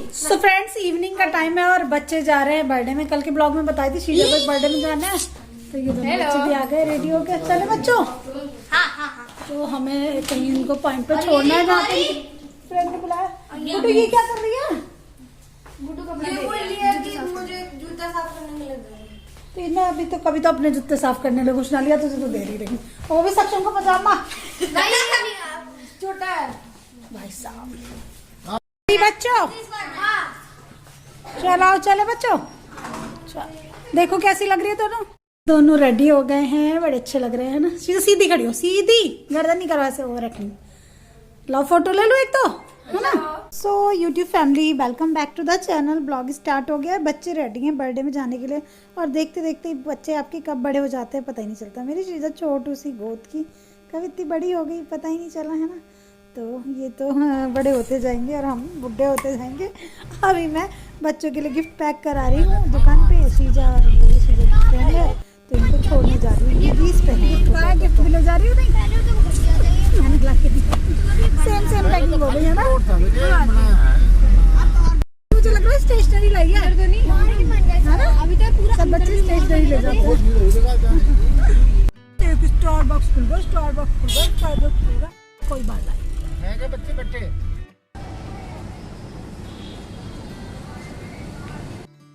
So friends evening का time है और बच्चे जा रहे हैं बर्थडे में। कल के ब्लॉग में बताई थी श्रीजा को बर्थडे में जाना है, तो ये दोनों बच्चे भी आ गए रेडी होके। चले बच्चों, हाँ। तो हमें कहीं उनको पॉइंट पे छोड़ना है जहाँ पे फ्रेंड ने बुलाया। गुड्डू ये क्या कर रही है? गुड्डू कपड़ा बोल रही है कि मुझे जूता साफ करने में लग गया। तो इन्हें अभी तो कभी तो अपने जूते साफ करने लगे, कुछ ना लिया तुझे तो दे रही रही। वो भी सक्षम को पजामा छोटा है भाई साहब। बच्चों चले बच्चों, देखो कैसी लग रही है दोनों रेडी हो गए हैं, बड़े अच्छे लग रहे हैं ना। सीधी खड़ी हो, सीधी गर्दन नहीं करवा ऐसे ओवर रखनी। लो फोटो ले लो एक तो, है ना। So YouTube family welcome back to the channel. Blog start हो गया है, बच्चे रेडी हैं बर्थडे में जाने के लिए। और देखते देखते बच्चे आपके कब बड़े हो जाते हैं पता ही नहीं चलता। मेरी श्रीजा छोटू सी गोद की कब इतनी बड़ी हो गई पता ही नहीं चला, है ना। तो ये तो बड़े होते जाएंगे और हम बुढ़े होते जाएंगे। अभी मैं बच्चों के लिए गिफ्ट पैक करा रही हूँ दुकान पे। श्रीजा और मेरी श्रीजा की फ्रेंड है, तो इनको छोड़ने जा रही हूँ। 20 पे गिफ्ट भी ले जा रही हूँ। मैंने ला के सेम पैकिंग हो गई है ना। मुझे लग रहा है स्टेशनरी लाई है ना। अभी तो पूरा सब बच्चे स्टेशनरी ले जाते हैं। स्टारबक्स खुल गया, स्टारबक्स खुल गया, स्टारबक्स खुल गया, कोई बात नहीं है क्या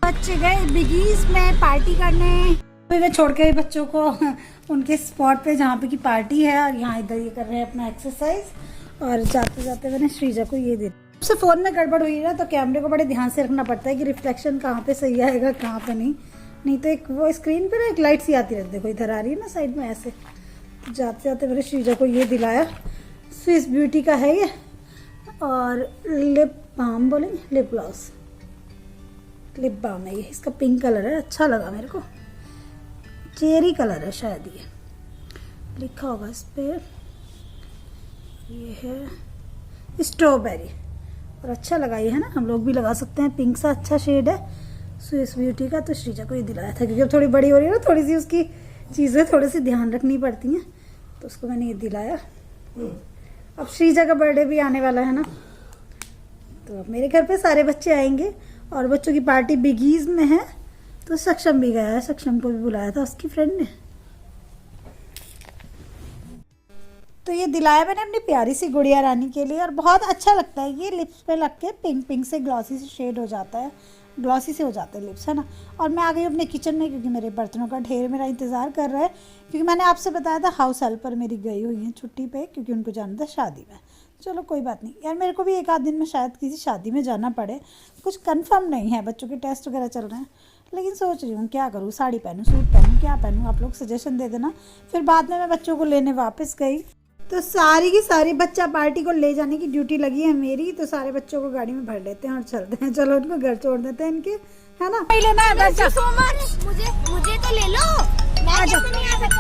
बच्चे गए बिगीज में पार्टी करने। फिर मैं छोड़ के बच्चों को उनके स्पॉट पे जहाँ पे की पार्टी है, और यहाँ इधर ये कर रहे हैं अपना एक्सरसाइज। और जाते जाते मैंने श्रीजा को ये दे दिया। उससे फोन में गड़बड़ हुई है ना, तो कैमरे को बड़े ध्यान से रखना पड़ता है कि रिफ्लेक्शन कहाँ पे सही आएगा कहाँ पे नहीं तो एक वो स्क्रीन पे ना एक लाइट सी आती रहती है, देखो इधर आ रही है ना साइड में ऐसे। तो जाते जाते मैंने श्रीजा को ये दिलाया, स्विस ब्यूटी का है ये। और लिप बाम बोलेंगे, लिप ग्लॉस, लिप बाम है ये। इसका पिंक कलर है, अच्छा लगा मेरे को। चेरी कलर है शायद, ये लिखा होगा इस पे। ये है स्ट्रॉबेरी और अच्छा लगा ये, है ना। हम लोग भी लगा सकते हैं, पिंक सा अच्छा शेड है स्विस ब्यूटी का। तो श्रीजा को ये दिलाया था क्योंकि अब थोड़ी बड़ी हो रही है ना, थोड़ी सी उसकी चीज़ें थोड़ी सी ध्यान रखनी पड़ती हैं, तो उसको मैंने ये दिलाया। अब श्रीजा का बर्थडे भी आने वाला है ना, तो अब मेरे घर पे सारे बच्चे आएंगे और बच्चों की पार्टी बिगीज में है। तो सक्षम भी गया है, सक्षम को भी बुलाया था उसकी फ्रेंड ने। तो ये दिलाया मैंने अपनी प्यारी सी गुड़िया रानी के लिए, और बहुत अच्छा लगता है ये। लिप्स पे लग के पिंक पिंक से ग्लॉसी से शेड हो जाता है, ग्लॉसी से हो जाते हैं लिप्स, है ना। और मैं आ गई अपने किचन में क्योंकि मेरे बर्तनों का ढेर मेरा इंतज़ार कर रहा है। क्योंकि मैंने आपसे बताया था हाउस हेल्पर मेरी गई हुई हैं छुट्टी पे, क्योंकि उनको जाना था शादी में। चलो कोई बात नहीं यार, मेरे को भी एक आध दिन में शायद किसी शादी में जाना पड़े। कुछ कंफर्म नहीं है, बच्चों के टेस्ट वगैरह चल रहे हैं, लेकिन सोच रही हूँ क्या करूँ, साड़ी पहनूँ, सूट पहनूँ, क्या पहनूँ। आप लोग सजेशन दे देना। फिर बाद में मैं बच्चों को लेने वापस गई, तो सारी की सारी बच्चा पार्टी को ले जाने की ड्यूटी लगी है मेरी। तो सारे बच्चों को गाड़ी में भर लेते हैं और चलते हैं। चलो उनको घर छोड़ देते हैं इनके, है ना। नहीं लेना है बच्चा, सो मच। मुझे तो ले लो। मैं कैसे नहीं आ सकता?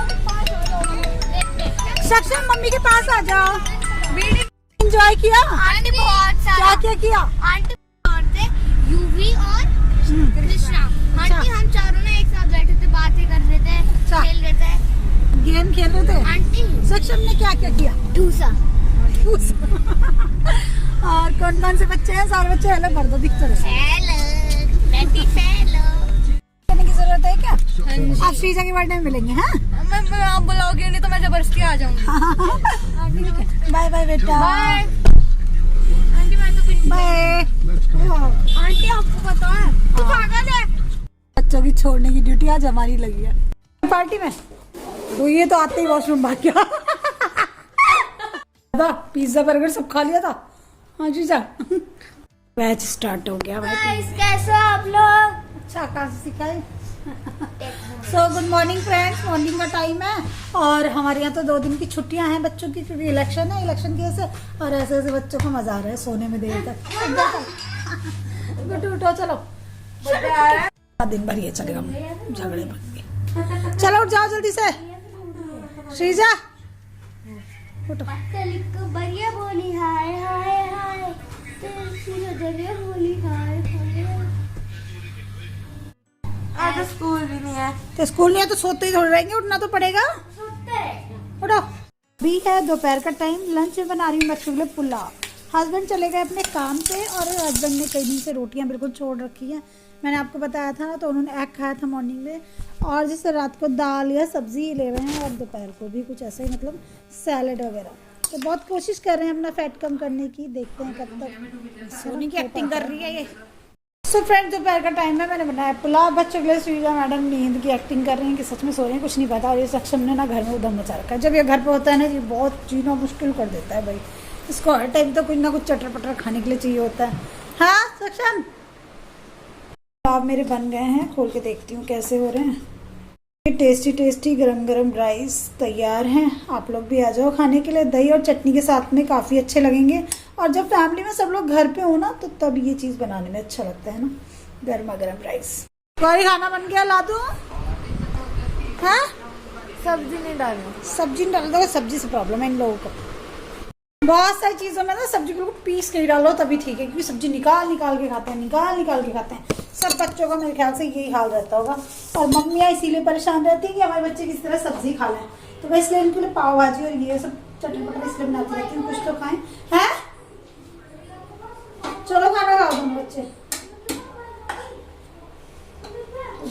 सक्षम मम्मी के पास आ जाओ। एंजॉय किया आंटी बहुत सारा। क्या किया आंटी और थे यूवी और कृष्णा। आंटी हम चारों ना एक साथ बैठे थे, बातें कर रहे थे, खेल रहे थे, गेम खेल रहे थे। आंटी सक्षम ने क्या क्या किया? ठूसा। और कौन कौन से बच्चे हैं? सारे बच्चे हेलो कर दो, दिखते रहे। करने की जरूरत है क्या? आप श्रीजा के बर्थडे में मिलेंगे। हाँ मैं आप बुलाओगे नहीं तो मैं जबरदस्ती आ जाऊंगी। बाय बाय बेटा, बाय। आंटी मैं तो कुछ बाय। आंटी आपको पता है तू पागल है। बच्चों की छोड़ने की ड्यूटी आज हमारी लगी है पार्टी में। तो ये तो आते ही वॉशरूम भाग गया। पिज्जा बर्गर सब खा लिया था। हाँ जी जा, बैच स्टार्ट हो गया भाई। कैसे आप लोग? अच्छा कहाँ से सिखाए। So good morning friends, morning का टाइम है और हमारे यहाँ तो 2 दिन की छुट्टियां हैं बच्चों की, क्योंकि इलेक्शन है। इलेक्शन की वजह से और ऐसे ऐसे बच्चों को मजा आ रहा है सोने में देर तक। उठो चलो, दिन भर ये चलेगा झगड़े में। चलो उठ जाओ जल्दी से। श्रीजा उठो। बढ़िया बोली हाय हाय हाय, बढ़िया बोली हाय हाय। आज तो स्कूल भी नहीं है। तो स्कूल नहीं है तो सोते ही थोड़े रहेंगे, उठना तो पड़ेगा। उठो। अभी है दोपहर का टाइम, लंच में बना रही हूँ बच्चों के लिए पुलाव। हस्बैंड चले गए अपने काम पे और हस्बैंड ने कई दिन से रोटियां बिल्कुल छोड़ रखी हैं। मैंने आपको बताया था ना, तो उन्होंने एग खाया था मॉर्निंग में, और जैसे रात को दाल या सब्जी ले रहे हैं, और दोपहर को भी कुछ ऐसा ही, मतलब सैलड वगैरह। तो बहुत कोशिश कर रहे हैं अपना फैट कम करने की, देखते हैं कब तक। सोनी की एक्टिंग कर रही है ये। सो फ्रेंड्स, दोपहर का टाइम है, मैंने बनाया पुलाव बच्चों के लिए। श्रीजा मैडम नींद की एक्टिंग कर रही हैं कि सच में सो रही हैं, कुछ नहीं पता। और ये सक्षम ने ना घर में उधम मचा रखा है। जब ये घर पे होता है ना, ये बहुत जीना मुश्किल कर देता है भाई। इसको हर टाइम तो कुछ ना कुछ चटर पटर खाने के लिए चाहिए होता है। हाँ सक्षम, पुलाव मेरे बन गए हैं, खोल के देखती हूँ कैसे हो रहे हैं। ये टेस्टी टेस्टी गरम गरम राइस तैयार हैं। आप लोग भी आ जाओ खाने के लिए। दही और चटनी के साथ में काफ़ी अच्छे लगेंगे। और जब फैमिली में सब लोग घर पे हो ना, तो तब ये चीज़ बनाने में अच्छा लगता है ना, गर्मा गर्म राइस। कोई खाना बन गया, ला दूँ? हाँ, सब्जी नहीं डालना। सब्जी नहीं डाल दो, सब्जी से प्रॉब्लम है इन लोगों को। बहुत सारी चीज़ों में ना सब्जी बिल्कुल पीस के डालो तभी ठीक है, क्योंकि सब्जी निकाल निकाल के खाते हैं, निकाल निकाल के खाते हैं। सब बच्चों का मेरे ख्याल से यही हाल रहता होगा। और मम्मियाँ इसीलिए परेशान रहती हैं कि हमारे बच्चे किस तरह सब्जी खा लें। तो मैं इसलिए इनके लिए पाव भाजी और ये सब चटनी पटर इसलिए बनाती रहती हूँ, कुछ तो खाएं। हैं, चलो खाना खाओ दोनों बच्चे।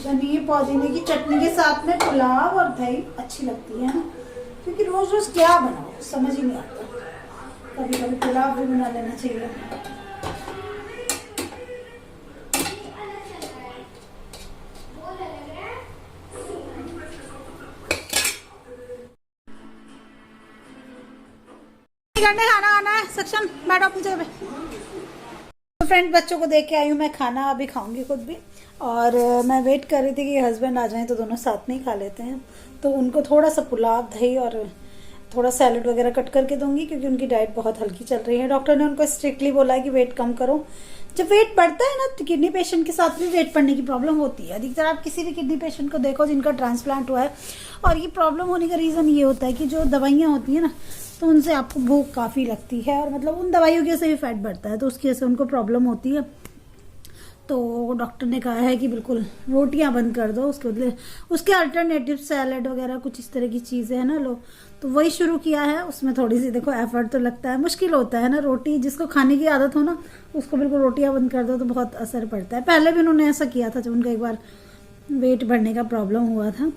धनिए पुदीने की चटनी के साथ में पुलाव और दही अच्छी लगती है ना, क्योंकि रोज रोज क्या बनाओ समझ ही नहीं आता। कभी कभी पुलाव भी बना लेना चाहिए। करने खाना खाना है। सक्षम बैठो अपनी जगह पे। तो फ्रेंड, बच्चों को देख के आई हूँ मैं खाना, अभी खाऊंगी खुद भी। और मैं वेट कर रही थी कि हस्बैंड आ जाएं तो दोनों साथ में ही खा लेते हैं। तो उनको थोड़ा सा पुलाव, दही और थोड़ा सैलड वगैरह कट करके दूंगी, क्योंकि उनकी डाइट बहुत हल्की चल रही है। डॉक्टर ने उनको स्ट्रिक्टली बोला है कि वेट कम करो। जब वेट बढ़ता है ना, तो किडनी पेशेंट के साथ भी वेट बढ़ने की प्रॉब्लम होती है। अधिकतर आप किसी भी किडनी पेशेंट को देखो जिनका ट्रांसप्लांट हुआ है, और ये प्रॉब्लम होने का रीज़न ये होता है कि जो दवाइयाँ होती हैं ना, तो उनसे आपको भूख काफ़ी लगती है, और मतलब उन दवाइयों की वजह से भी फैट बढ़ता है, तो उसकी वजह से उनको प्रॉब्लम होती है। तो डॉक्टर ने कहा है कि बिल्कुल रोटियां बंद कर दो, उसके बदले उसके अल्टरनेटिव सैलड वगैरह कुछ इस तरह की चीज़ें हैं ना लो, तो वही शुरू किया है। उसमें थोड़ी सी देखो एफर्ट तो लगता है, मुश्किल होता है ना। रोटी जिसको खाने की आदत हो ना, उसको बिल्कुल रोटियां बंद कर दो तो बहुत असर पड़ता है। पहले भी उन्होंने ऐसा किया था जब उनका एक बार वेट बढ़ने का प्रॉब्लम हुआ था।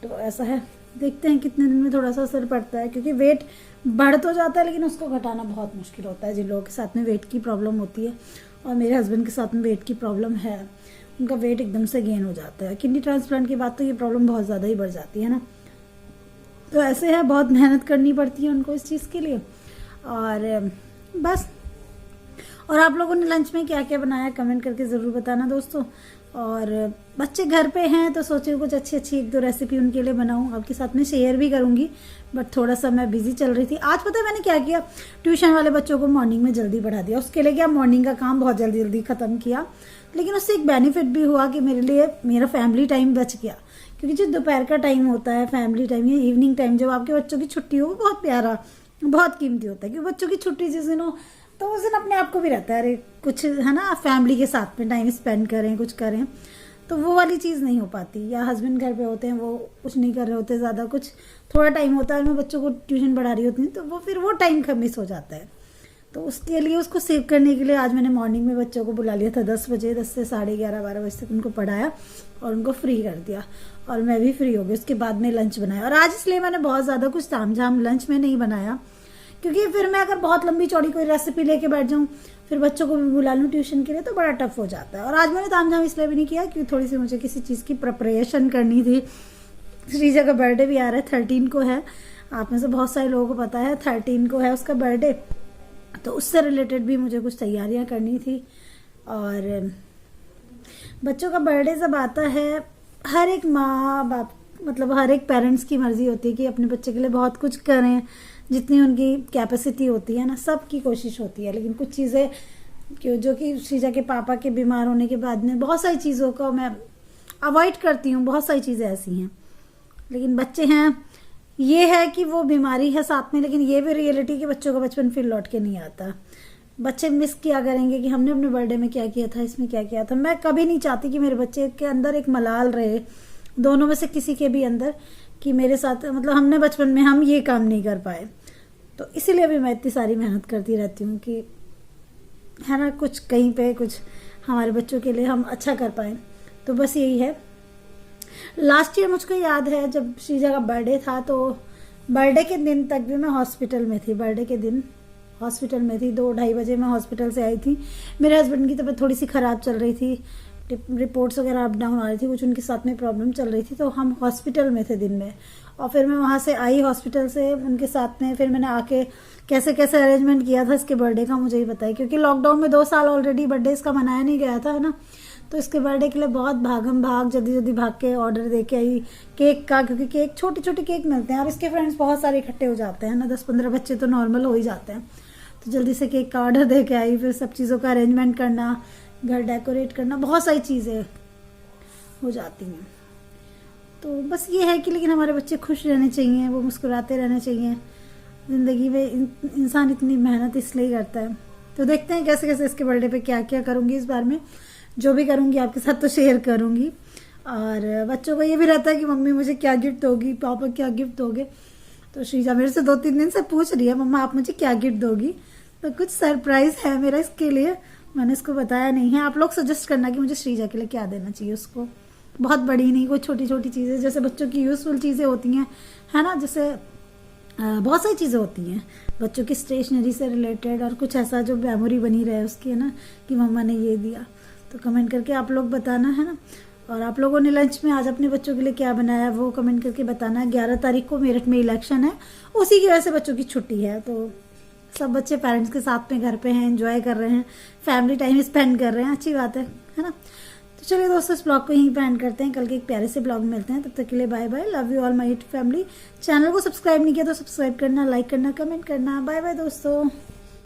तो ऐसा है, देखते हैं कितने दिन में थोड़ा सा असर पड़ता है, क्योंकि वेट बढ़ तो जाता है लेकिन उसको घटाना बहुत मुश्किल होता है जिन लोगों के साथ में वेट की प्रॉब्लम होती है। और मेरे हस्बैंड के साथ में वेट की प्रॉब्लम है, उनका वेट एकदम से गेन हो जाता है। किडनी ट्रांसप्लांट के बाद तो ये प्रॉब्लम बहुत ज़्यादा ही बढ़ जाती है ना। तो ऐसे है, बहुत मेहनत करनी पड़ती है उनको इस चीज़ के लिए। और बस, और आप लोगों ने लंच में क्या क्या बनाया कमेंट करके ज़रूर बताना दोस्तों। और बच्चे घर पे हैं तो सोचे कुछ अच्छी अच्छी एक दो रेसिपी उनके लिए बनाऊं, आपके साथ में शेयर भी करूंगी। बट थोड़ा सा मैं बिजी चल रही थी। आज पता है मैंने क्या किया, ट्यूशन वाले बच्चों को मॉर्निंग में जल्दी पढ़ा दिया। उसके लिए क्या, मॉर्निंग का काम बहुत जल्दी जल्दी ख़त्म किया। लेकिन उससे एक बेनिफिट भी हुआ कि मेरे लिए मेरा फैमिली टाइम बच गया। क्योंकि जो दोपहर का टाइम होता है, फैमिली टाइम या इवनिंग टाइम, जब आपके बच्चों की छुट्टी हो, वो बहुत प्यारा, बहुत कीमती होता है। क्योंकि बच्चों की छुट्टी जिस दिन हो, तो उस दिन अपने आप को भी रहता है अरे कुछ है ना, फैमिली के साथ में टाइम स्पेंड करें, कुछ करें। तो वो वाली चीज़ नहीं हो पाती। या हस्बैंड घर पे होते हैं, वो कुछ नहीं कर रहे होते ज़्यादा, कुछ थोड़ा टाइम होता है, मैं बच्चों को ट्यूशन पढ़ा रही होती हूँ, तो वो फिर वो टाइम का मिस हो जाता है। तो उसके लिए, उसको सेव करने के लिए आज मैंने मॉर्निंग में बच्चों को बुला लिया था 10 बजे, 10 से 11:30 12 बजे तक उनको पढ़ाया और उनको फ्री कर दिया। और मैं भी फ्री हो गई। उसके बाद में लंच बनाया। और आज इसलिए मैंने बहुत ज़्यादा कुछ तामझाम लंच में नहीं बनाया, क्योंकि फिर मैं अगर बहुत लंबी चौड़ी कोई रेसिपी लेके बैठ जाऊँ, फिर बच्चों को भी बुला लूँ ट्यूशन के लिए, तो बड़ा टफ हो जाता है। और आज मैंने तामझाम इसलिए भी नहीं किया क्योंकि थोड़ी सी मुझे किसी चीज़ की प्रिपरेशन करनी थी। श्रीजा का बर्थडे भी आ रहा है, 13 को है। आप में से बहुत सारे लोगों को पता है 13 को है उसका बर्थडे, तो उससे रिलेटेड भी मुझे कुछ तैयारियां करनी थी। और बच्चों का बर्थडे जब आता है, हर एक माँ बाप, मतलब हर एक पेरेंट्स की मर्जी होती है कि अपने बच्चे के लिए बहुत कुछ करें, जितनी उनकी कैपेसिटी होती है ना, सबकी कोशिश होती है। लेकिन कुछ चीज़ें जो कि श्रीजा के पापा के बीमार होने के बाद में बहुत सारी चीज़ों को मैं अवॉइड करती हूँ, बहुत सारी चीज़ें ऐसी हैं। लेकिन बच्चे हैं, ये है कि वो बीमारी है साथ में, लेकिन ये भी रियलिटी कि बच्चों का बचपन फिर लौट के नहीं आता। बच्चे मिस किया करेंगे कि हमने अपने बर्थडे में क्या किया था, इसमें क्या किया था। मैं कभी नहीं चाहती कि मेरे बच्चे के अंदर एक मलाल रहे, दोनों में से किसी के भी अंदर, कि मेरे साथ मतलब हमने बचपन में हम ये काम नहीं कर पाए। तो इसीलिए भी मैं इतनी सारी मेहनत करती रहती हूँ कि है ना, कुछ कहीं पे कुछ हमारे बच्चों के लिए हम अच्छा कर पाए। तो बस यही है। लास्ट ईयर मुझको याद है जब श्रीजा का बर्थडे था, तो बर्थडे के दिन तक भी मैं हॉस्पिटल में थी। बर्थडे के दिन हॉस्पिटल में थी, 2-2:30 बजे मैं हॉस्पिटल से आई थी। मेरे हस्बैंड की तबीयत थोड़ी सी ख़राब चल रही थी, रिपोर्ट्स वगैरह अप डाउन आ रही थी, कुछ उनके साथ में प्रॉब्लम चल रही थी, तो हम हॉस्पिटल में थे दिन में। और फिर मैं वहाँ से आई हॉस्पिटल से उनके साथ में, फिर मैंने आके कैसे कैसे अरेंजमेंट किया था इसके बर्थडे का मुझे ही पता है, क्योंकि लॉकडाउन में 2 साल ऑलरेडी बर्थडे इसका मनाया नहीं गया था, है ना। तो इसके बर्थडे के लिए बहुत भागम भाग जल्दी जल्दी भाग के ऑर्डर दे के आई केक का, क्योंकि केक छोटे छोटे केक मिलते हैं और इसके फ्रेंड्स बहुत सारे इकट्ठे हो जाते हैं ना, 10-15 बच्चे तो नॉर्मल हो ही जाते हैं। तो जल्दी से केक का ऑर्डर दे के आई, फिर सब चीज़ों का अरेंजमेंट करना, घर डेकोरेट करना, बहुत सारी चीज़ें हो जाती हैं। तो बस ये है कि लेकिन हमारे बच्चे खुश रहने चाहिए, वो मुस्कुराते रहने चाहिए। ज़िंदगी में इंसान इतनी मेहनत इसलिए करता है। तो देखते हैं कैसे कैसे इसके बर्थडे पे क्या क्या करूँगी इस बार में। जो भी करूँगी आपके साथ तो शेयर करूँगी। और बच्चों को ये भी रहता है कि मम्मी मुझे क्या गिफ्ट दोगी, पापा क्या गिफ्ट दोगे। तो श्रीजा मेरे से 2-3 दिन से पूछ रही है मम्मा आप मुझे क्या गिफ्ट दोगी। तो कुछ सरप्राइज है मेरा इसके लिए, मैंने इसको बताया नहीं है। आप लोग सजेस्ट करना कि मुझे श्रीजा के लिए क्या देना चाहिए उसको। बहुत बड़ी नहीं, कोई छोटी छोटी चीज़ें जैसे बच्चों की यूजफुल चीज़ें होती हैं, है ना, जैसे बहुत सारी चीज़ें होती हैं बच्चों की स्टेशनरी से रिलेटेड, और कुछ ऐसा जो मेमोरी बनी रहे उसकी, है ना, कि मम्मा ने ये दिया। तो कमेंट करके आप लोग बताना, है ना। और आप लोगों ने लंच में आज अपने बच्चों के लिए क्या बनाया वो कमेंट करके बताना। 11 तारीख को मेरठ में इलेक्शन है, उसी की वजह से बच्चों की छुट्टी है, तो सब बच्चे पेरेंट्स के साथ में घर पे हैं, एंजॉय कर रहे हैं, फैमिली टाइम स्पेंड कर रहे हैं, अच्छी बात है ना। तो चलिए दोस्तों, इस ब्लॉग को यहीं पे एंड करते हैं। कल के एक प्यारे से ब्लॉग मिलते हैं, तब तक के लिए bye bye, love you all my family. Channel को सब्सक्राइब नहीं किया तो सब्सक्राइब करना, लाइक करना, कमेंट करना। बाय बाय दोस्तों।